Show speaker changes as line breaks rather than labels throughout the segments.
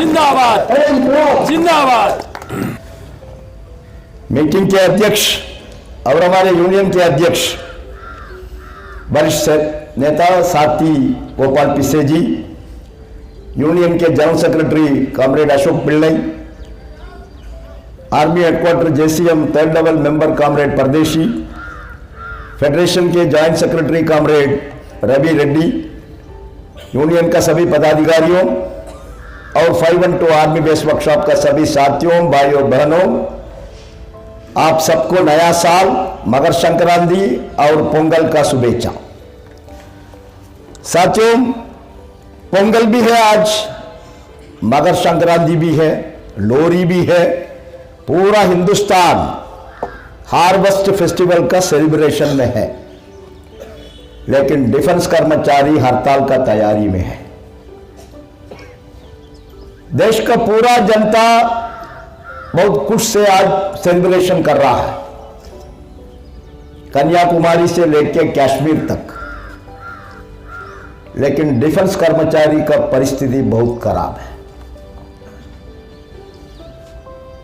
जिंदाबाद जिंदाबाद।
मीटिंग के अध्यक्ष और हमारे यूनियन के अध्यक्ष वरिष्ठ नेता साथी गोपाल पिस्से जी, यूनियन के general secretary comrade Ashok Pillai, army headquarter JCM 3rd level member comrade Pardeshi, federation के joint secretary comrade Ravi Reddy, union का सभी पदाधिकारियों और 512 आर्मी बेस वर्कशॉप का सभी साथियों, भाइयों बहनों, आप सबको नया साल, मकर संक्रांति और पोंगल का शुभेच्छा। साथियों, पोंगल भी है आज, मकर संक्रांति भी है, लोहरी भी है। पूरा हिंदुस्तान हार्वेस्ट फेस्टिवल का सेलिब्रेशन में है, लेकिन डिफेंस कर्मचारी हड़ताल का तैयारी में है। देश का पूरा जनता बहुत खुश से आज सेलिब्रेशन कर रहा है, कन्याकुमारी से लेकर कश्मीर तक, लेकिन डिफेंस कर्मचारी का परिस्थिति बहुत खराब है।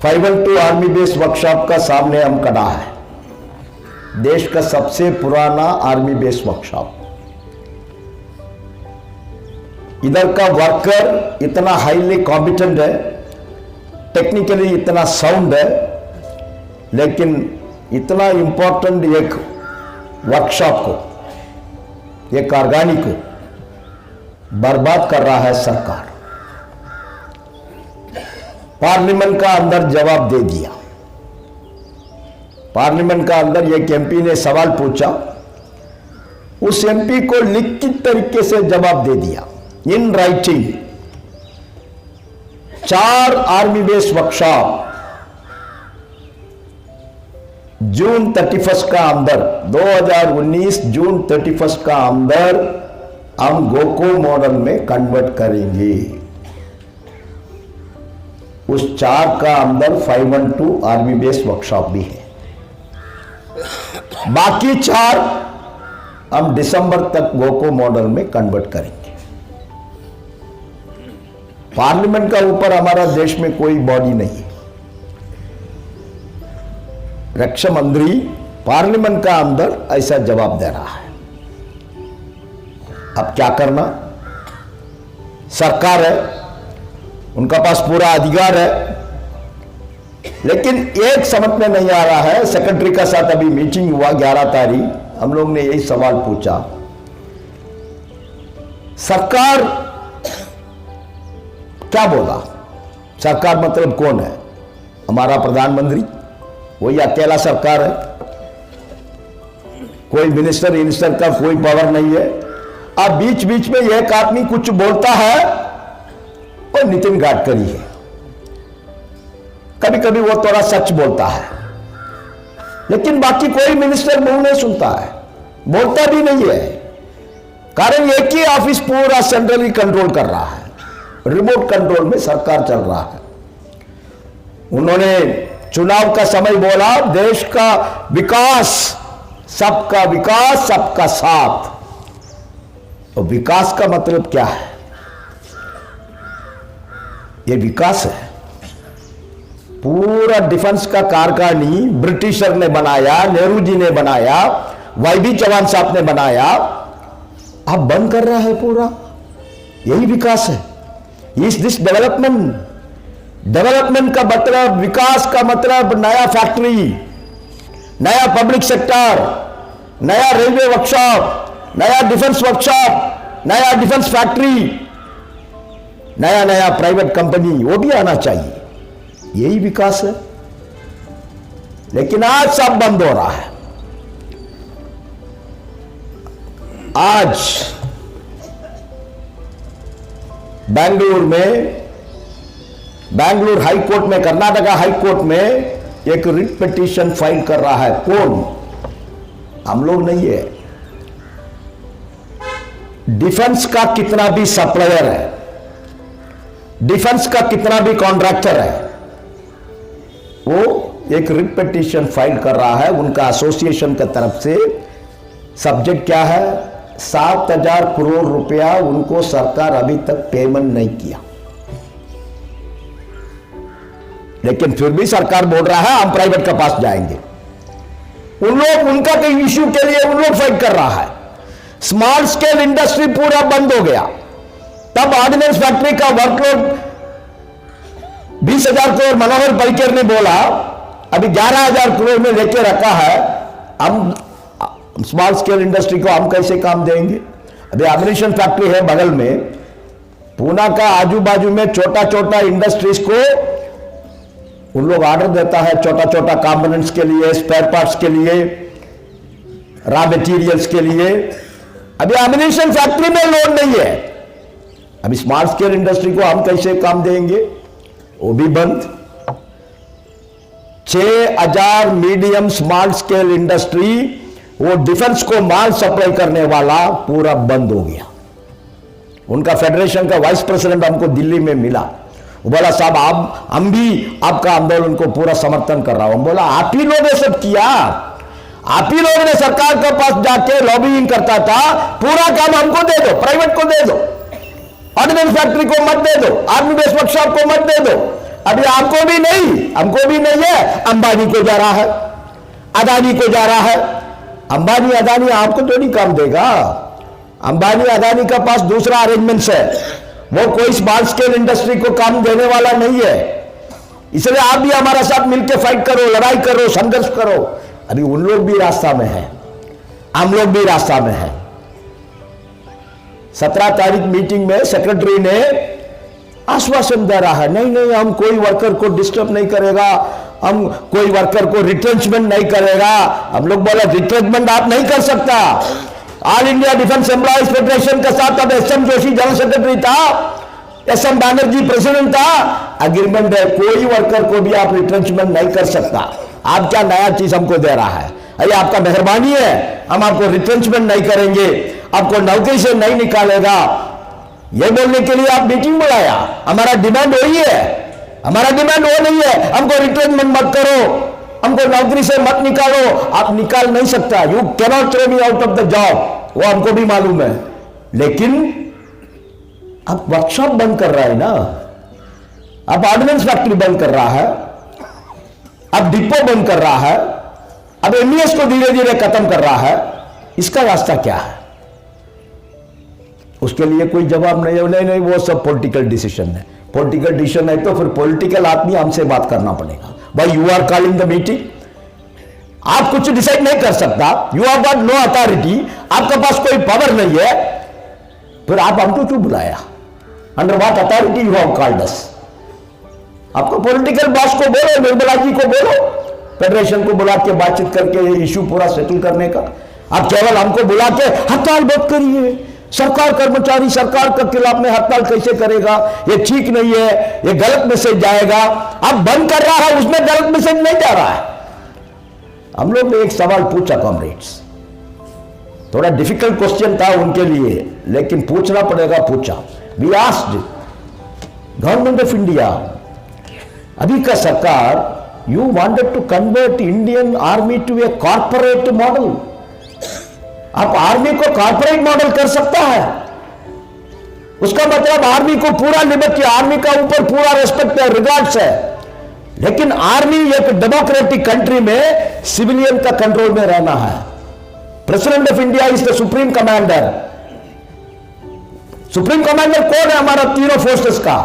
512 आर्मी बेस वर्कशॉप का सामने हम खड़ा है, देश का सबसे पुराना आर्मी बेस वर्कशॉप। इधर का वर्कर इतना हाईली कॉम्पिटेंट है, टेक्निकली इतना साउंड है, लेकिन इतना इंपॉर्टेंट एक वर्कशॉप को, एक कारखाने को बर्बाद कर रहा है सरकार। पार्लियामेंट का अंदर जवाब दे दिया। पार्लियामेंट का अंदर एक एमपी ने सवाल पूछा, उस एमपी को लिखित तरीके से जवाब दे दिया, in writing. 4 army base workshop June 31 का अंदर, 2019 जून 31 का अंदर हम गोको मॉडल में कन्वर्ट करेंगे। उस 4 का अंदर 512 आर्मी बेस वर्कशॉप भी है। बाकी 4 हम दिसंबर तक गोको मॉडल में कन्वर्ट करेंगे। पार्लियामेंट का ऊपर हमारा देश में कोई बॉडी नहीं है। रक्षा मंत्री पार्लियामेंट का अंदर ऐसा जवाब दे रहा है। अब क्या करना? सरकार है, उनका पास पूरा अधिकार है, लेकिन एक समझ में नहीं आ रहा है। सेक्रेटरी का साथ अभी मीटिंग हुआ 11 तारीख, हम लोग ने यही सवाल पूछा, सरकार क्या बोला? सरकार मतलब कौन है? हमारा प्रधानमंत्री, वही अकेला सरकार है, कोई मिनिस्टर का कोई पावर नहीं है। अब बीच बीच में एक आदमी कुछ बोलता है, और नितिन गडकरी है, कभी कभी वो थोड़ा सच बोलता है, लेकिन बाकी कोई मिनिस्टर मुंह नहीं सुनता है, बोलता भी नहीं है। कारण एक ही ऑफिस पूरा सेंट्रली कंट्रोल कर रहा है, रिमोट कंट्रोल में सरकार चल रहा है। उन्होंने चुनाव का समय बोला, देश का विकास, सबका साथ। तो विकास का मतलब क्या है? ये विकास है। पूरा डिफेंस का कारखानी ब्रिटिशर ने बनाया, नेहरू जी ने बनाया, वाईबी चौहान साहब ने बनाया, अब बंद कर रहा है पूरा। यही विकास है। इस दिस डेवलपमेंट का मतलब, विकास का मतलब नया फैक्ट्री, नया पब्लिक सेक्टर, नया रेलवे वर्कशॉप, नया डिफेंस वर्कशॉप, नया डिफेंस फैक्ट्री, नया प्राइवेट कंपनी, वो भी आना चाहिए। यही विकास है। लेकिन आज सब बंद हो रहा है। आज बैंगलोर हाई कोर्ट में, कर्नाटका हाई कोर्ट में एक रिट पिटीशन फाइल कर रहा है। कौन? हम लोग नहीं है। डिफेंस का कितना भी सप्लायर है, डिफेंस का कितना भी कॉन्ट्रैक्टर है, वो एक रिट पिटीशन फाइल कर रहा है उनका एसोसिएशन की तरफ से। सब्जेक्ट क्या है? 7,000 करोड़ रुपया उनको सरकार अभी तक पेमेंट नहीं किया। लेकिन फिर भी सरकार बोल रहा है हम प्राइवेट के पास जाएंगे। उनका कोई इश्यू के लिए उन लोग फाइट कर रहा है। स्मॉल स्केल इंडस्ट्री पूरा बंद हो गया, तब ऑर्डिनेंस फैक्ट्री का वर्कलोड 20,000 करोड़ मनोहर पर्रिकर ने बोला, अभी 11,000 करोड़ में लेके रखा है। हम स्मॉल स्केल इंडस्ट्री को हम कैसे काम देंगे? अभी एमिनेशन फैक्ट्री है बगल में, पूना का आजू बाजू में छोटा छोटा इंडस्ट्रीज को उन लोग ऑर्डर देता है, छोटा छोटा कंपोनेंट्स के लिए, स्पेयर पार्ट्स के लिए, रॉ मटेरियल्स के लिए। अभी एमिनेशन फैक्ट्री में लोड नहीं है, अभी स्मॉल स्केल इंडस्ट्री को हम कैसे काम देंगे? वो भी बंद। 6,000 मीडियम स्मॉल स्केल इंडस्ट्री, वो डिफेंस को माल सप्लाई करने वाला पूरा बंद हो गया। उनका फेडरेशन का वाइस प्रेसिडेंट हमको दिल्ली में मिला, वो बोला साहब आप, हम भी आपका आंदोलन को पूरा समर्थन कर रहा हूं। हम बोला आप ही लोगों ने सब किया, आप ही लोगों ने सरकार के पास जाके लॉबिंग करता था, पूरा काम हमको दे दो, प्राइवेट को दे दो, ऑर्डिनेंस फैक्ट्री को मत दे दो, आर्मी बेस वर्कशॉप को मत दे दो। अभी आपको भी नहीं, हमको भी नहीं है, अंबानी को जा रहा है, अदानी को जा रहा है। अंबानी अदानी आपको तो नहीं काम देगा, अंबानी अदानी का पास दूसरा अरेंजमेंट्स है, वो कोई स्मॉल स्केल इंडस्ट्री को काम देने वाला नहीं है। इसलिए आप भी हमारा साथ मिलकर फाइट करो, लड़ाई करो, संघर्ष करो। अभी उन लोग भी रास्ता में है, हम लोग भी रास्ता में है। 17 तारीख मीटिंग में सेक्रेटरी ने आश्वासन दे रहा है, नहीं नहीं हम कोई वर्कर को डिस्टर्ब नहीं करेगा, हम कोई वर्कर को रिट्रेंचमेंट नहीं करेगा। हम लोग बोला रिट्रेंचमेंट आप नहीं कर सकता। All India defence employees federation के साथ अब एसएम जोशी जनरल सेक्रेटरी था, एसएम बैनर्जी प्रेसिडेंट था, अग्रीमेंट है कोई वर्कर को भी आप रिट्रेंचमेंट नहीं कर सकता। आप क्या नया चीज हमको दे रहा है? अरे आपका मेहरबानी है, हम आपको रिट्रेंचमेंट नहीं करेंगे, आपको नौकरी से नहीं निकालेगा, ये बोलने के लिए आप मीटिंग बुलाया। हमारा डिमांड वही है, हमारा डिमांड वो नहीं है हमको रिट्रेंचमेंट मत करो, हमको नौकरी से मत निकालो। आप निकाल नहीं सकता, you cannot throw me out of the job, वो हमको भी मालूम है। लेकिन आप वर्कशॉप बंद कर रहा है ना, आप ऑर्डिनेंस फैक्ट्री बंद कर रहा है, अब डिपो बंद कर रहा है, अब एमईएस को धीरे धीरे खत्म कर रहा है। इसका रास्ता क्या है? उसके लिए कोई जवाब नहीं है। नहीं नहीं वो सब पॉलिटिकल डिसीजन है, पॉलिटिकल डिसीजन है तो फिर पॉलिटिकल आदमी हमसे बात करना पड़ेगा। भाई you are calling the meeting, आप कुछ डिसाइड नहीं कर सकता, you have got no authority, आपके पास कोई पावर नहीं है, फिर आप हमको क्यों बुलाया? Under what authority you have called us? आपको पॉलिटिकल बॉस को बोलो, निर्मला जी को बोलो, फेडरेशन को बुला के बातचीत करके ये इश्यू पूरा सेटल करने का। आप केवल हमको बुला के हड़ताल मत करिए, सरकार कर्मचारी सरकार के खिलाफ में हड़ताल कैसे करेगा? ये ठीक नहीं है, ये गलत मैसेज जाएगा। आप बंद कर रहा है, उसमें गलत मैसेज नहीं जा रहा है। हम लोग ने एक सवाल पूछा कॉमरेड्स, थोड़ा डिफिकल्ट क्वेश्चन था उनके लिए, लेकिन पूछना पड़ेगा, पूछा। We asked government of India, अभी का सरकार, you wanted to convert Indian army to a corporate model. आप आर्मी को कॉर्पोरेट मॉडल कर सकता है, उसका मतलब आर्मी को पूरा लिबर्टी, आर्मी का ऊपर पूरा रेस्पेक्ट है, रिगार्ड्स है। लेकिन आर्मी एक डेमोक्रेटिक कंट्री में सिविलियन का कंट्रोल में रहना है। President of India is the supreme commander. Supreme commander कौन है हमारा तीनों फोर्सेस का?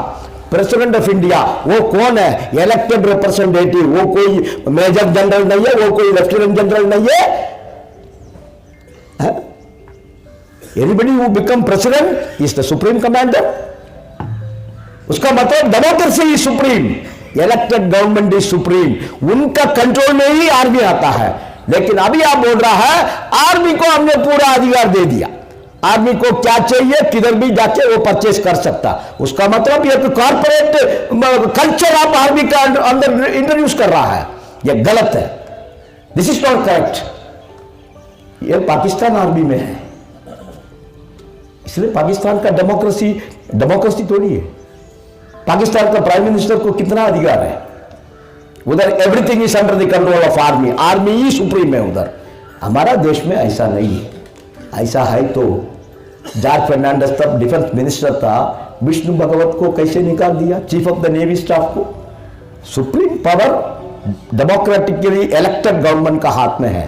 President of India. वो कौन है? Elected representative. वो कोई मेजर जनरल नहीं है, वो कोई लेफ्टिनेंट जनरल नहीं है। Anybody who become president is the supreme commander. उसका मतलब democracy is supreme, elected government is supreme. उनका कंट्रोल में ही आर्मी आता है। लेकिन अभी आप बोल रहा है आर्मी को हमने पूरा अधिकार दे दिया, आर्मी को क्या चाहिए किधर भी जाके वो परचेस कर सकता। उसका मतलब ये कॉर्पोरेट कल्चर आप आर्मी का अंदर इंट्रोड्यूस कर रहा है, ये गलत है। This is not correct. ये पाकिस्तान आर्मी में है, इसलिए पाकिस्तान का डेमोक्रेसी थोड़ी है। पाकिस्तान का प्राइम मिनिस्टर को कितना अधिकार है? उधर everything is under the control of army, army he supreme है उधर। हमारा देश में ऐसा नहीं है। ऐसा है तो जॉर्ज फर्नांडिस तब डिफेंस मिनिस्टर था, विष्णु भगवत को कैसे निकाल दिया, chief of the navy staff को? Supreme power democratically elected government का हाथ में है।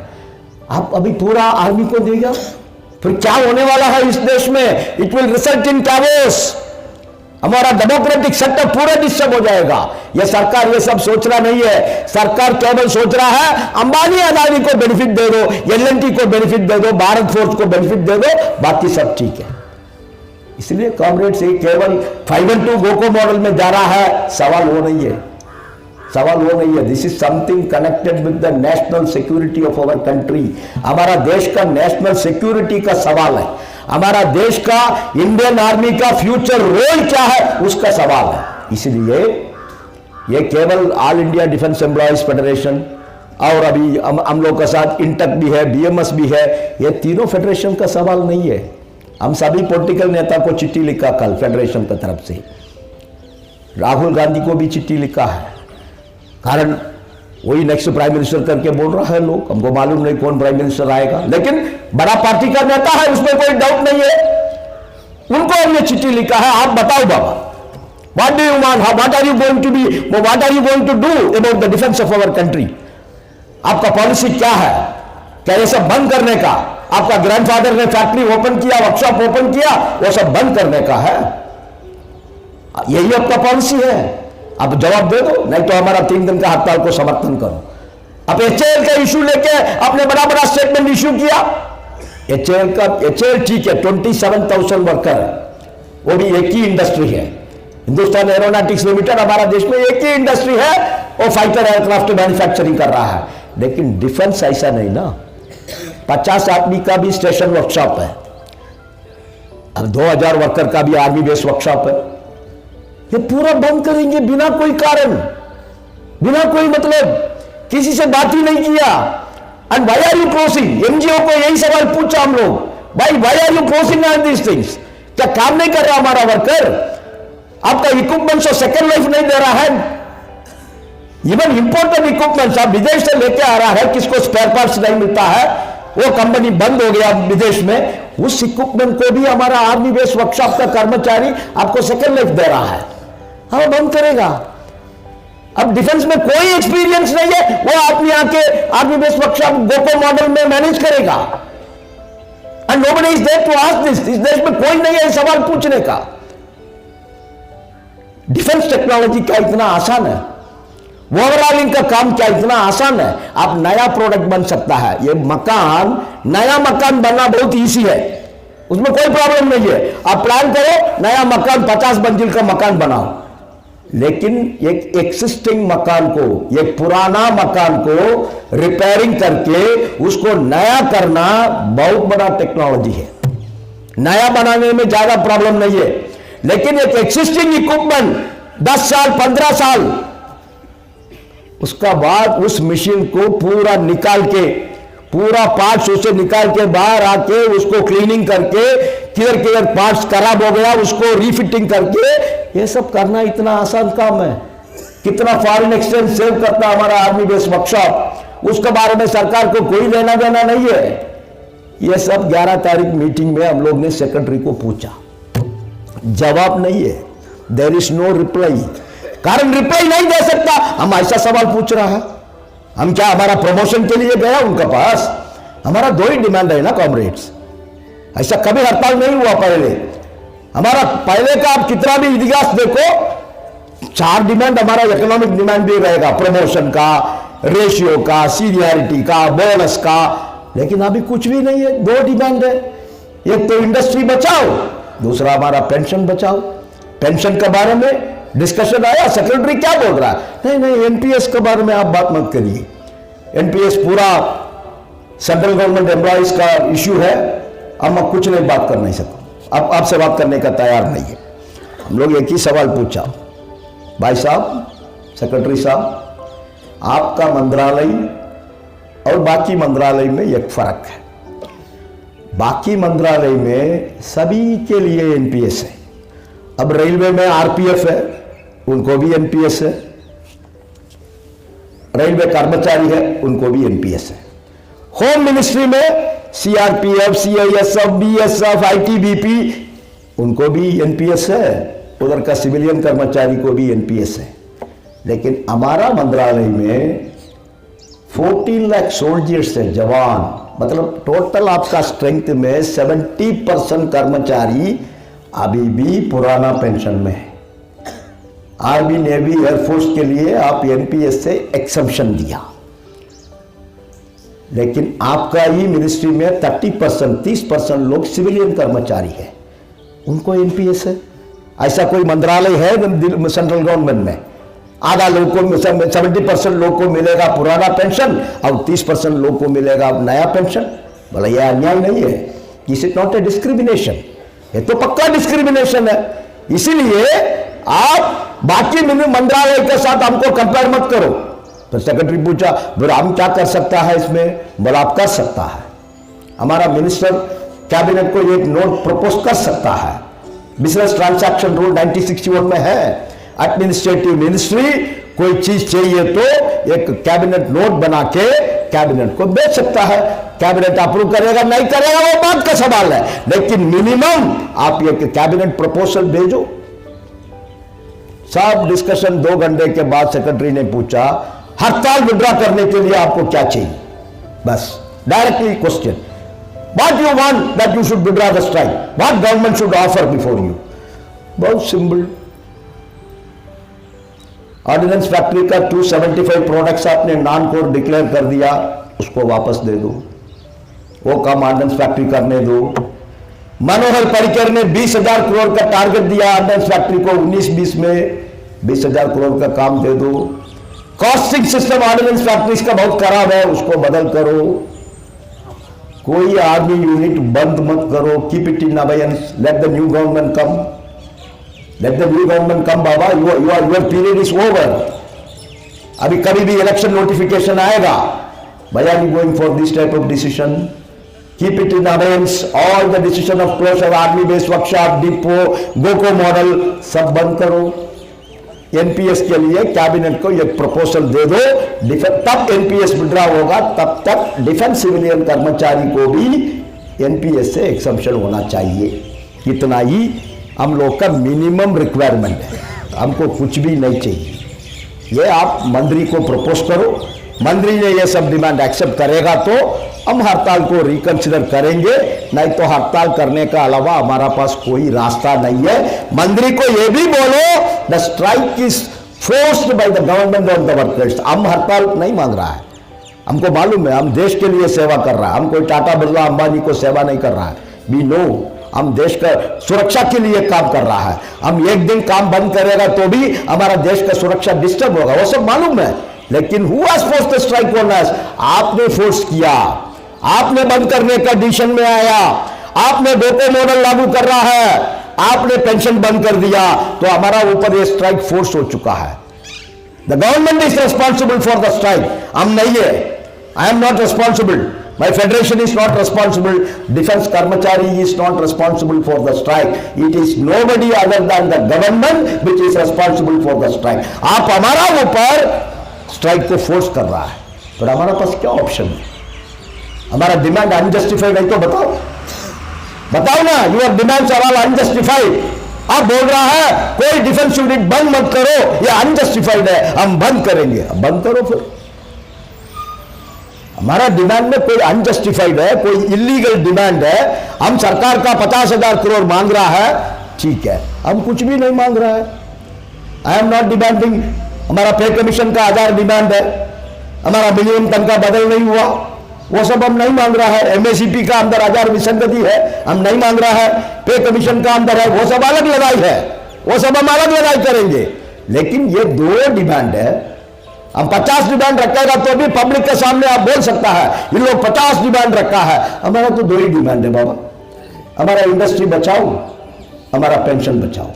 आप अभी पूरा आर्मी को देगा, फिर क्या होने वाला है इस देश में? It will result in chaos. हमारा डेमोक्रेटिक सेटअप पूरा डिस्टर्ब हो जाएगा। यह सरकार ये सब सोच रहा नहीं है। सरकार केवल सोच रहा है अंबानी अदानी को बेनिफिट दे दो, एल&टी को बेनिफिट दे दो, भारत फोर्स को बेनिफिट दे दो, बाकी सब ठीक है। इसलिए कॉमरेड्स ये केवल 5-2 गोको मॉडल में जा रहा है, सवाल वो नहीं है, सवाल वो नहीं है। This is something connected with the national security of our country. हमारा देश का नेशनल सिक्योरिटी का सवाल है, हमारा देश का इंडियन आर्मी का फ्यूचर रोल क्या है उसका सवाल है। इसलिए ये केवल all India defence employees federation और अभी हम लोग के साथ इंटक भी है, बीएमएस भी है, ये तीनों फेडरेशन का सवाल नहीं है। हम सभी पॉलिटिकल नेता को चिट्ठी लिखा कल फेडरेशन की तरफ से, राहुल गांधी को भी चिट्ठी लिखा है, कारण वही नेक्स्ट प्राइम मिनिस्टर करके बोल रहा है लोग। हमको मालूम नहीं कौन प्राइम मिनिस्टर आएगा, लेकिन बड़ा पार्टी का नेता है, उसमें कोई डाउट नहीं है। उनको हमने चिट्ठी लिखा है, आप बताओ बाबा, what do you want, what are you going to be, what are you going to do about the defence of our country? आपका पॉलिसी क्या है? क्या ये सब बंद करने का? आपका ग्रैंडफादर ने फैक्ट्री ओपन किया, वर्कशॉप ओपन किया, वो सब बंद करने का है? यही आपका पॉलिसी है? आप जवाब दे दो, नहीं तो हमारा 3 दिन का हड़ताल को समर्थन करो। अब एचएएल का इशू लेके आपने बड़ा बड़ा स्टेटमेंट इशू किया। एचएएल ठीक है, 27,000 वर्कर है, वो भी एक ही इंडस्ट्री है, हिंदुस्तान एरोनॉटिक्स लिमिटेड हमारा देश में एक ही इंडस्ट्री है, वो फाइटर एयरक्राफ्ट मैन्युफैक्चरिंग कर रहा है। लेकिन डिफेंस ऐसा नहीं ना, 50 आदमी का भी स्टेशन वर्कशॉप है, अब 2000 वर्कर का भी आर्मी बेस वर्कशॉप है। ये पूरा बंद करेंगे बिना कोई कारण, बिना कोई मतलब, किसी से बात ही नहीं किया। And why are you closing? NGO को यही सवाल पूछा हम लोग, भाई why are you closing all these things? क्या काम नहीं कर रहा हमारा वर्कर? आपका इक्विपमेंट्स और सेकंड लाइफ नहीं दे रहा है? इवन इंपोर्टेड इक्विपमेंट्स आप विदेश से लेके आ रहा है, किसको स्पेयर पार्ट्स नहीं मिलता है, वो कंपनी बंद हो गया विदेश में, उस इक्विपमेंट को भी हमारा आर्मी बेस वर्कशॉप का कर्मचारी आपको सेकंड लाइफ दे रहा है, हाँ बंद करेगा। अब डिफेंस में कोई एक्सपीरियंस नहीं है, वो अपने आके army base workshop GOCO model में मैनेज करेगा। And nobody is there to ask this. इस देश में कोई नहीं है सवाल पूछने का। डिफेंस टेक्नोलॉजी क्या इतना आसान है? ओवरऑलिंग का काम क्या इतना आसान है? आप नया प्रोडक्ट बन सकता है। ये मकान, नया मकान बनना बहुत ईजी है, उसमें कोई प्रॉब्लम नहीं है। आप प्लान करो, नया मकान 50 मंजिल का मकान बनाओ, लेकिन एक एक्सिस्टिंग मकान को, एक पुराना मकान को रिपेयरिंग करके उसको नया करना बहुत बड़ा टेक्नोलॉजी है। नया बनाने में ज्यादा प्रॉब्लम नहीं है, लेकिन एक एक्सिस्टिंग इक्विपमेंट 10 साल 15 साल, उसका बाद उस मशीन को पूरा निकाल के, पूरा पार्ट्स उसे निकाल के बाहर आके उसको क्लीनिंग करके, किधर किधर पार्ट्स खराब हो गया उसको रीफिटिंग करके, ये सब करना इतना आसान काम है। कितना फॉरेन एक्सचेंज सेव करता हमारा आर्मी बेस वर्कशॉप, उसके बारे में सरकार को कोई लेना देना नहीं है। ये सब 11 तारीख मीटिंग में हम लोग ने सेक्रेटरी को पूछा, जवाब नहीं है, देयर इज नो रिप्लाई। कारण रिप्लाई नहीं दे सकता, हम ऐसा सवाल पूछ रहा है। हम क्या हमारा प्रमोशन के लिए गया उनके पास? हमारा 2 ही डिमांड है ना कॉमरेड्स, ऐसा कभी हड़ताल नहीं हुआ पहले। हमारा पहले का आप कितना भी इतिहास देखो, 4 डिमांड हमारा इकोनॉमिक डिमांड भी रहेगा, प्रमोशन का, रेशियो का, सीनियरिटी का, बोनस का, लेकिन अभी कुछ भी नहीं है। 2 डिमांड है, एक तो इंडस्ट्री बचाओ, दूसरा हमारा पेंशन बचाओ। पेंशन के बारे में डिस्कशन आया, सेक्रेटरी क्या बोल रहा है, नहीं नहीं एनपीएस के बारे में आप बात मत करिए, एनपीएस पूरा सेंट्रल गवर्नमेंट एम्प्लॉइज का इश्यू है, हम कुछ नहीं बात कर नहीं सकते, अब आपसे बात करने का तैयार नहीं है। हम लोग एक ही सवाल पूछा, भाई साहब, सेक्रेटरी साहब, आपका मंत्रालय और बाकी मंत्रालय में एक फर्क है। बाकी मंत्रालय में सभी के लिए एनपीएस है, अब रेलवे में आरपीएफ है, उनको भी एनपीएस है, रेलवे कर्मचारी है, उनको भी एनपीएस है। होम मिनिस्ट्री में सीआरपीएफ, सीआईएसएफ, बीएसएफ, आईटीबीपी, उनको भी एनपीएस है, उधर का सिविलियन कर्मचारी को भी एनपीएस है। लेकिन हमारा मंत्रालय में 14 लाख सोल्जर्स है, जवान, मतलब टोटल आपका स्ट्रेंथ में 70% कर्मचारी अभी भी पुराना पेंशन में है। आर्मी, नेवी, एयरफोर्स के लिए आप एनपीएस से एक्सेप्शन दिया, लेकिन आपका ही मिनिस्ट्री में 30% लोग सिविलियन कर्मचारी है, उनको एनपीएस है। ऐसा कोई मंत्रालय है सेंट्रल गवर्नमेंट में? आधा लोग को 70% लोग को मिलेगा पुराना पेंशन और 30% लोग को मिलेगा नया पेंशन। बोला यह अन्याय नहीं है? This is not a discrimination, ये तो पक्का डिस्क्रिमिनेशन है। इसीलिए आप बाकी मंत्रालय के साथ हमको कंपेयर मत करो। तो सेक्रेटरी पूछा फिर हम क्या कर सकता है इसमें? बोला आप कर सकता है, हमारा मिनिस्टर कैबिनेट को एक नोट प्रपोज कर सकता है। बिजनेस ट्रांजैक्शन रूल 1961 में है, एडमिनिस्ट्रेटिव मिनिस्ट्री कोई चीज चाहिए तो एक कैबिनेट नोट बना के कैबिनेट को भेज सकता है। कैबिनेट अप्रूव करेगा नहीं करेगा वो बात का सवाल है, लेकिन मिनिमम आप एक कैबिनेट प्रपोजल भेजो। सब डिस्कशन 2 घंटे के बाद सेक्रेटरी ने पूछा हड़ताल विड्रॉ करने के लिए आपको क्या चाहिए? बस directly question, what you want that you should withdraw the strike, what government should offer before you? बहुत सिंपल, ऑर्डिनेंस फैक्ट्री का 275 प्रोडक्ट्स आपने नॉन कोर डिक्लेयर कर दिया, उसको वापस दे दो, वो काम ऑर्डिनेंस फैक्ट्री करने दो। मनोहर पर्रिकर ने 20,000 करोड़ का टारगेट दिया ऑर्डिनेंस फैक्ट्री को 19-20 में, 20,000 करोड़ का काम दे दो। कॉस्टिंग सिस्टम ऑर्डिनेंस फैक्ट्रीज का बहुत खराब है, उसको बदल करो। कोई आर्मी यूनिट बंद मत करो, keep it in abeyance, let the new government come, let the new government come. Baba your period is over, अभी कभी भी इलेक्शन नोटिफिकेशन आएगा। Why are you going for this type of decision? Keep it in abeyance. All the decision of closure, army base workshop, depot, GOCO model सब बंद करो। NPS के लिए cabinet को एक प्रपोजल दे दो, तब एनपीएस विड्रॉ होगा, तब तक डिफेंस सिविलियन कर्मचारी को भी एनपीएस से एक्सेप्शन होना चाहिए। इतना ही हम लोग का मिनिमम रिक्वायरमेंट है, हमको कुछ भी नहीं चाहिए। ये आप मंत्री को प्रपोज करो, मंत्री ने ये सब डिमांड एक्सेप्ट करेगा तो हम हड़ताल को रिकंसिडर करेंगे, नहीं तो हड़ताल करने का अलावा हमारा पास कोई रास्ता नहीं है। मंत्री को ये भी बोलो the strike is forced by the government on the workers. हम हड़ताल नहीं मांग रहा है, हमको मालूम है हम देश के लिए सेवा कर रहा है, हम कोई टाटा बिरला अंबानी को सेवा नहीं कर रहा है। वी नो हम देश का सुरक्षा के लिए काम कर रहा है। हम एक दिन काम बंद करेगा तो भी हमारा देश का सुरक्षा डिस्टर्ब होगा, वो सब मालूम है। लेकिन who has forced the strike on us? आपने फोर्स किया, आपने बंद करने का डिसीजन में आया, आपने गोको मॉडल लागू कर रहा है, आपने पेंशन बंद कर दिया, तो हमारा ऊपर ये स्ट्राइक फोर्स हो चुका है। The government is responsible for the strike, हम नहीं है। I am not responsible, my federation is not responsible, defence कर्मचारी is not responsible for the strike, it is nobody other than the government which is responsible for the strike. आप हमारा ऊपर strike को force कर रहा है, तो हमारा पास क्या ऑप्शन है? हमारा डिमांड अनजस्टिफाइड है तो बताओ, बताओ ना, your demands are all unjustified. आप बोल रहा है कोई डिफेंस यूनिट बंद मत करो, ये अनजस्टिफाइड है, हम बंद करेंगे। बंद करो फिर। हमारा डिमांड में कोई अनजस्टिफाइड है, कोई इलीगल डिमांड है, हम सरकार का 50,000 करोड़ मांग रहा है, ठीक है, हम कुछ भी नहीं मांग रहा है। आई एम नॉट डिमांडिंग, हमारा पे कमीशन का 1000 डिमांड है, हमारा मिनिमम तनख्वाह बदल नहीं हुआ, वो सब हम नहीं मांग रहा है। एमएसपी का अंदर 1000 विसंगति है, हम नहीं मांग रहा है। पे कमीशन का अंदर है, वो सब अलग लड़ाई है, वो सब हम अलग लड़ाई करेंगे। लेकिन ये 2 डिमांड है, हम 50 डिमांड रखेगा तो भी पब्लिक के सामने आप बोल सकता है इन लोग 50 डिमांड रखा है। हमारा तो 2 ही डिमांड है बाबा, हमारा इंडस्ट्री बचाओ, हमारा पेंशन बचाओ।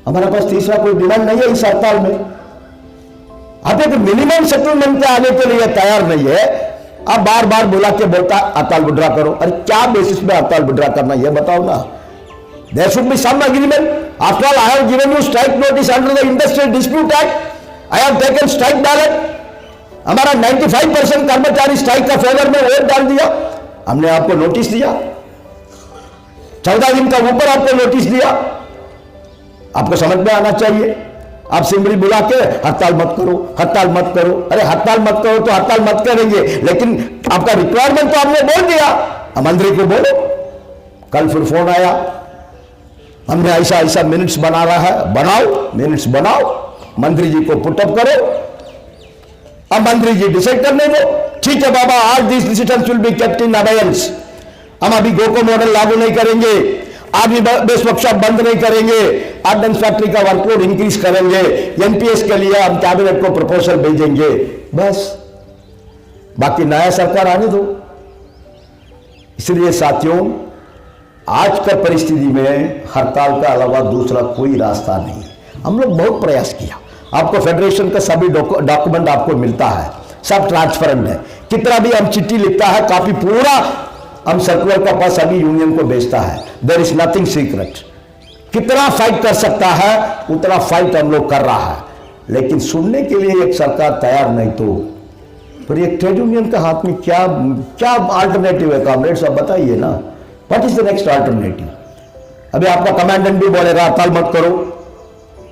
हमारे पास तीसरा कोई डिमांड नहीं है इस हड़ताल में। आप एक मिनिमम सेटलमेंट पे आने के लिए तैयार नहीं है, आप बार बार बुला के बोलता हड़ताल विड्रॉ करो। अरे क्या बेसिस पे हड़ताल विड्रॉ करना ये बताओ ना। There should be some agreement. After all I have given you strike notice under the industrial dispute act, I have taken strike ballot. हमारा 95% कर्मचारी स्ट्राइक का फेवर में वोट डाल दिया, हमने आपको नोटिस दिया, 14 दिन का ऊपर आपको नोटिस दिया। आपको समझ में आना चाहिए। असेंबली बुला के हड़ताल मत करो, हड़ताल मत करो। अरे हड़ताल मत करो तो हड़ताल मत करेंगे, लेकिन आपका रिक्वायरमेंट तो आपने बोल दिया। मंत्री को बोलो। कल फिर फोन आया, हमने ऐसा ऐसा मिनट्स बना रहा है, बनाओ मिनट्स बनाओ, मंत्री जी को पुटअप करो। अब मंत्री जी डिसाइड करने दो। ठीक है बाबा, आज this decision will be kept in abeyance. हम अभी गोको मॉडल लागू नहीं करेंगे, आगे बेस वर्कशॉप बंद नहीं करेंगे, ऑर्डिनेंस फैक्ट्री का वर्कलोड इंक्रीज करेंगे, एनपीएस के लिए हम कैबिनेट को प्रपोजल भेजेंगे, बस। बाकी नया सरकार आने दो। इसलिए साथियों, आज का परिस्थिति में हड़ताल का अलावा दूसरा कोई रास्ता नहीं। हम लोग बहुत प्रयास किया, आपको फेडरेशन का सभी डॉक्यूमेंट आपको मिलता है, सब ट्रांसपेरेंट है। कितना भी हम चिट्ठी लिखता है, काफी पूरा हम सर्कुलर का पास सभी यूनियन को भेजता है। There is nothing secret. कितना फाइट कर सकता है उतना फाइट हम लोग कर रहा है, लेकिन सुनने के लिए एक सरकार तैयार नहीं, तो फिर एक ट्रेड यूनियन का हाथ में क्या क्या अल्टरनेटिव है? कॉमरेड्स आप बताइए ना, what is the next alternative? अभी आपका कमांडेंट भी बोलेगा हड़ताल मत करो,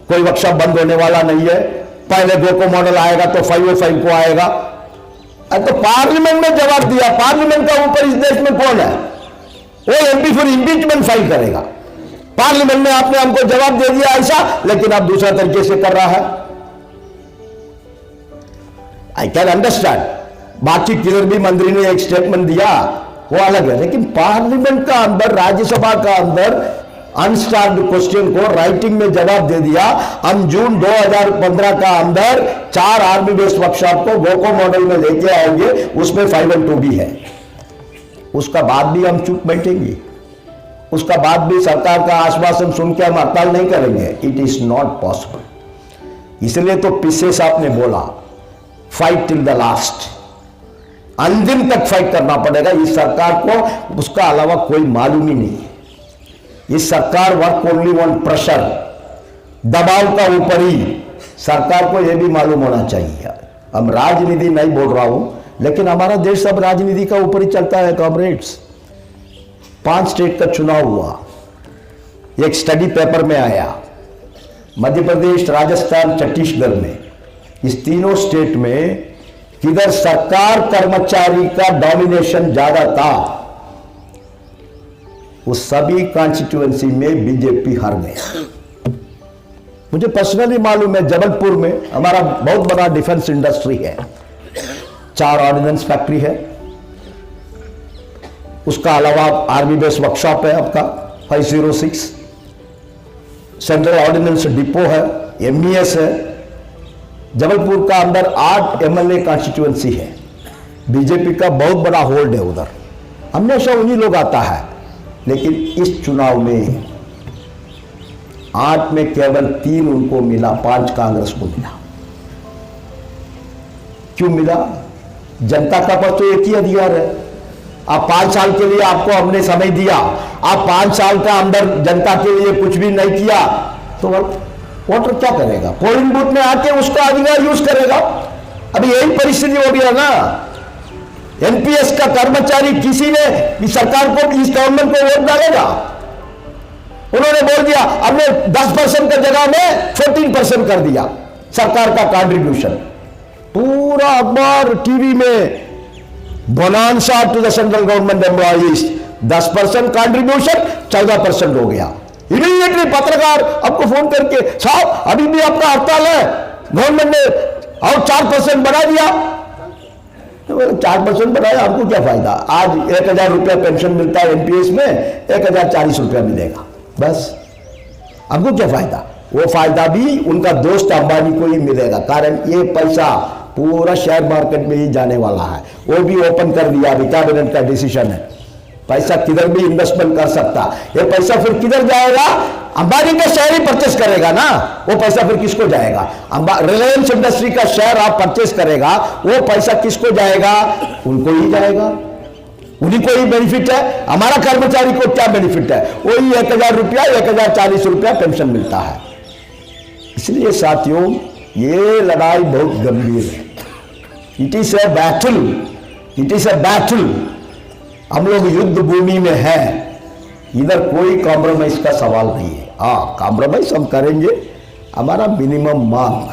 कोई वर्कशॉप बंद होने वाला नहीं है, पहले गोको मॉडल आएगा तो 505 को आएगा। तो पार्लियामेंट में जवाब दिया, पार्लियामेंट का ऊपर इस देश में कौन है? वो एमपी फिर इम्पीचमेंट फाइल करेगा। पार्लियामेंट में आपने हमको जवाब दे दिया ऐसा, लेकिन आप दूसरा तरीके से कर रहा है। आई कैन अंडरस्टैंड, बाकी किधर भी मंत्री ने एक स्टेटमेंट दिया वो अलग है, लेकिन पार्लियामेंट का अंदर, राज्यसभा का अंदर अनस्टार्ड क्वेश्चन को राइटिंग में जवाब दे दिया। हम जून 2015 का अंदर 4 आर्मी बेस्ड वर्कशॉप को गोको मॉडल में लेके आएंगे, उसमें 512 भी है। उसका बाद भी हम चुप बैठेंगे, उसका बाद भी सरकार का आश्वासन सुन के हम हड़ताल नहीं करेंगे? It is not possible. इसलिए तो पीछे साहब ने बोला फाइट टिल द लास्ट, अंतिम तक फाइट करना पड़ेगा। इस सरकार को उसका अलावा कोई मालूम ही नहीं है। इस सरकार वर्क ओनली ऑन प्रेशर, दबाव का ऊपर ही। सरकार को यह भी मालूम होना चाहिए, हम राजनीति नहीं बोल रहा हूं, लेकिन हमारा देश सब राजनीति का ऊपर ही चलता है कॉमरेड्स। 5 स्टेट का चुनाव हुआ, एक स्टडी पेपर में आया, मध्य प्रदेश, राजस्थान, छत्तीसगढ़ में, इस तीनों स्टेट में किधर सरकार कर्मचारी का डोमिनेशन ज्यादा था, उस सभी कॉन्स्टिट्यूएंसी में बीजेपी हार गया। मुझे पर्सनली मालूम है, जबलपुर में हमारा बहुत बड़ा डिफेंस इंडस्ट्री है, 4 ऑर्डिनेंस फैक्ट्री है, उसका अलावा आर्मी बेस वर्कशॉप है आपका 506, सेंट्रल ऑर्डिनेंस डिपो है, एमईएस है। जबलपुर का अंदर 8 एमएलए कॉन्स्टिट्यूएंसी है, बीजेपी का बहुत बड़ा होल्ड है उधर, हमेशा उन्हीं लोग आता है। लेकिन इस चुनाव में 8 में केवल 3 उनको मिला, 5 कांग्रेस को मिला। क्यों मिला? जनता का पास तो एक ही अधिकार है। आप 5 साल के लिए आपको हमने समय दिया, आप 5 साल का अंदर जनता के लिए कुछ भी नहीं किया, तो वोटर क्या करेगा? पोलिंग बूथ में आके उसका अधिकार यूज करेगा। अभी यही परिस्थिति हो गया ना। एनपीएस का कर्मचारी किसी ने इस सरकार को, इस गवर्नमेंट को वोट डालेगा? उन्होंने बोल दिया हमने 10% का जगह में 14% कर दिया सरकार का कंट्रीब्यूशन। पूरा अखबार, टीवी में bonanza to the central government employees, 10% contribution 14% हो गया। इमीडिएटली पत्रकार आपको फोन करके, साहब अभी भी आपका हड़ताल है, गवर्नमेंट ने और 4% बढ़ा दिया। 4% बढ़ाया, आपको क्या फायदा? आज 1000 रुपया पेंशन मिलता है एनपीएस में, 1040 रुपया मिलेगा, बस। आपको क्या फायदा? वो फायदा भी उनका दोस्त अंबानी को ही मिलेगा, कारण ये पैसा पूरा शेयर मार्केट में ही जाने वाला है। वो भी ओपन कर दिया, अभी कैबिनेट का डिसीजन है, पैसा किधर भी इन्वेस्टमेंट कर सकता। ये पैसा फिर किधर जाएगा? अंबानी का शेयर ही परचेस करेगा ना, वो पैसा फिर किसको जाएगा? रिलायंस इंडस्ट्री का शेयर आप परचेस करेगा, वो पैसा किसको जाएगा? उनको ही जाएगा, उन्हीं को ही बेनिफिट है। हमारा कर्मचारी को क्या बेनिफिट है? वही 1000 रुपया, 1040 रुपया पेंशन मिलता है। इसलिए साथियों, ये लड़ाई बहुत गंभीर है। It is a battle, it is a battle. हम लोग युद्ध भूमि में हैं, इधर कोई कॉम्प्रोमाइज का सवाल नहीं है। हाँ, कॉम्प्रोमाइज हम करेंगे, हमारा मिनिमम मांग,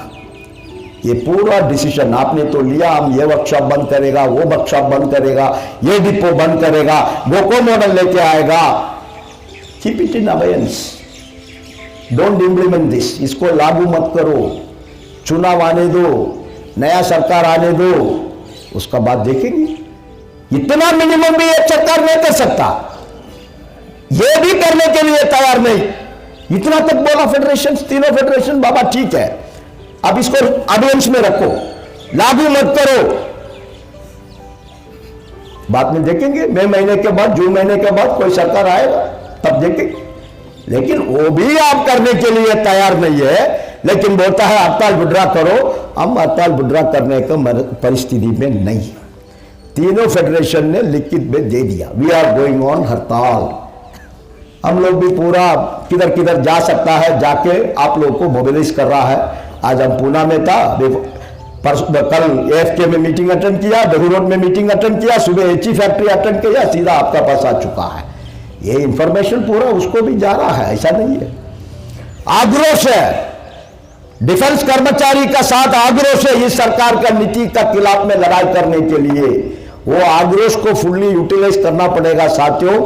ये पूरा डिसीजन आपने तो लिया, हम ये वर्कशॉप बंद करेगा, वो वर्कशॉप बंद करेगा, ये डिपो बंद करेगा, गोको मॉडल लेके आएगा। Keep it in awareness, don't implement this, इसको लागू मत करो, चुनाव आने दो, नया सरकार आने दो, उसका बाद देखेंगे। इतना मिनिमम भी एक सरकार नहीं कर सकता, ये भी करने के लिए तैयार नहीं। इतना तक बोला फेडरेशन, तीनों फेडरेशन, बाबा ठीक है, अब इसको ऑडियंस में रखो, लागू मत करो, बाद में देखेंगे। मई महीने के बाद, जून महीने के बाद कोई सरकार आएगा तब देखेंगे। लेकिन वो भी आप करने के लिए तैयार नहीं है, लेकिन बोलता है हड़ताल विड्रॉ करो। हम हड़ताल विड्रॉ करने का परिस्थिति में नहीं, तीनों फेडरेशन ने लिखित में दे दिया, वी आर गोइंग ऑन हड़ताल। हम लोग भी पूरा किधर किधर जा सकता है जाके आप लोगों को मोबिलाइज कर रहा है। आज हम पूना में था, कल एएफके में मीटिंग अटेंड किया, दहू रोड में मीटिंग अटेंड किया, सुबह एची फैक्ट्री अटेंड किया, सीधा आपका पास आ चुका है। ये इंफॉर्मेशन पूरा उसको भी जा रहा है, ऐसा नहीं है। आक्रोश है, डिफेंस कर्मचारी का साथ आक्रोश है इस सरकार का नीति का खिलाफ में लड़ाई करने के लिए। वो आक्रोश को फुल्ली यूटिलाइज करना पड़ेगा साथियों।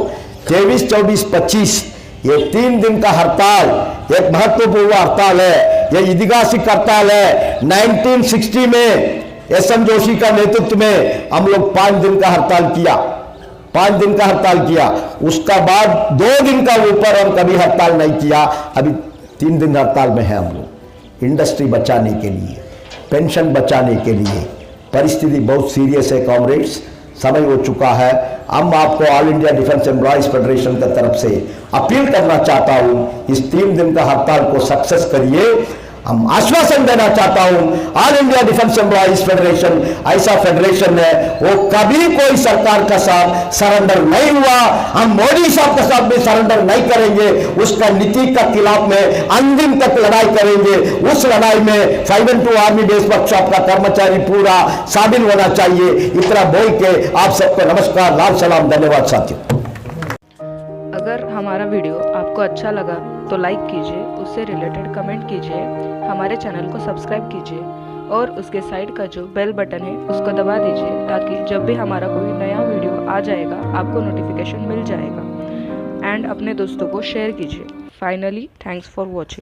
23, 24, 25 ये 3 दिन का हड़ताल एक महत्वपूर्ण हड़ताल है, ये ऐतिहासिक हड़ताल है। 1960 में एसएम जोशी का नेतृत्व में हम लोग 5 दिन का हड़ताल किया, 5 दिन का हड़ताल किया। उसका बाद 2 दिन का ऊपर हम कभी हड़ताल नहीं किया। अभी 3 दिन हड़ताल में है हम लोग, इंडस्ट्री बचाने के लिए, पेंशन बचाने के लिए। परिस्थिति बहुत सीरियस है कॉमरेड्स, समय हो चुका है। हम आपको all India defence employees federation की तरफ से अपील करना चाहता हूं, इस 3 दिन का हड़ताल को सक्सेस करिए। हम आश्वासन देना चाहता हूं, all India defence employees federation ऐसा फेडरेशन है, वो कभी कोई सरकार का साथ सरेंडर नहीं हुआ। हम मोदी साहब के साथ भी सरेंडर नहीं करेंगे, उसका नीति का खिलाफ में अंतिम तक लड़ाई करेंगे। उस लड़ाई में 5-2 आर्मी बेस वर्कशॉप का कर्मचारी पूरा शामिल होना चाहिए। इतना बोल के आप सबको नमस्कार, लाल सलाम, धन्यवाद साथियों।
अगर हमारा वीडियो आपको अच्छा लगा तो लाइक कीजिए, उससे रिलेटेड कमेंट कीजिए, हमारे चैनल को सब्सक्राइब कीजिए और उसके साइड का जो बेल बटन है उसको दबा दीजिए, ताकि जब भी हमारा कोई नया वीडियो आ जाएगा आपको नोटिफिकेशन मिल जाएगा। एंड अपने दोस्तों को शेयर कीजिए। Finally thanks for watching.